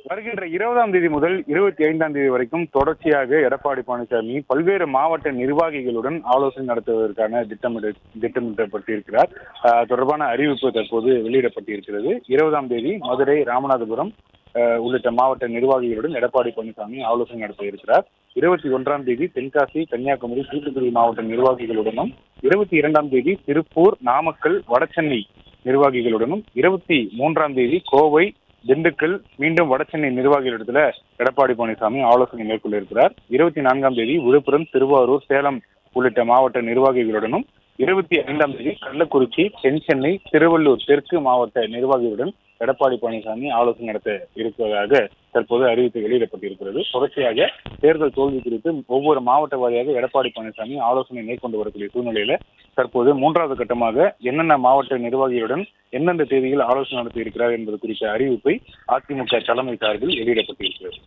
வருகின்ற 20ஆம் தேதி முதல் 25ஆம் தேதி வரைக்கும் தொடர்ச்சியாக எடப்பாடி பழனிசாமி பல்வேறு மாவட்ட நிர்வாகிகளுடன் ஆலோசனை நடத்துவதற்கான திட்டமிடப்பட்டிருக்கிறார். தொடர்பான அறிவிப்பு தற்போது வெளியிடப்பட்டிருக்கிறது. 20ஆம் தேதி மதுரை, ராமநாதபுரம் உள்ளிட்ட மாவட்ட நிர்வாகிகளுடன் எடப்பாடி பழனிசாமி ஆலோசனை நடத்த இருக்கிறார். 21ஆம் தேதி தென்காசி, கன்னியாகுமரி, தூத்துக்குடி மாவட்ட நிர்வாகிகளுடனும், 22ஆம் தேதி திருப்பூர், நாமக்கல், வடசென்னை நிர்வாகிகளுடனும், 23ஆம் தேதி கோவை, திண்டுக்கல், மீண்டும் வடசென்னை நிர்வாகிகளிடத்துல எடப்பாடி பழனிசாமி ஆலோசனை மேற்கொள்ள இருக்கிறார். 24ஆம் தேதி விழுப்புரம், திருவாரூர், சேலம் உள்ளிட்ட மாவட்ட நிர்வாகிகளுடனும், 25ஆம் தேதி கள்ளக்குறிச்சி, தென்சென்னை, திருவள்ளூர் தெற்கு மாவட்ட நிர்வாகிகளுடன் எடப்பாடி பழனிசாமி ஆலோசனை நடத்த இருப்பதாக தற்போது அறிவிப்பு வெளியிடப்பட்டிருக்கிறது. தொடர்ச்சியாக தேர்தல் தோல்வி குறித்து ஒவ்வொரு மாவட்ட வாரியாக எடப்பாடி பழனிசாமி ஆலோசனை மேற்கொண்டு வரக்கூடிய சூழ்நிலையில தற்போது 3வது கட்டமாக என்னென்ன மாவட்ட நிர்வாகிகளுடன் எந்தெந்த தேதியில் ஆலோசனை நடத்தி இருக்கிறார் என்பது குறித்த அறிவிப்பை அதிமுக தலைமை சார்பில் வெளியிடப்பட்டிருக்கிறது.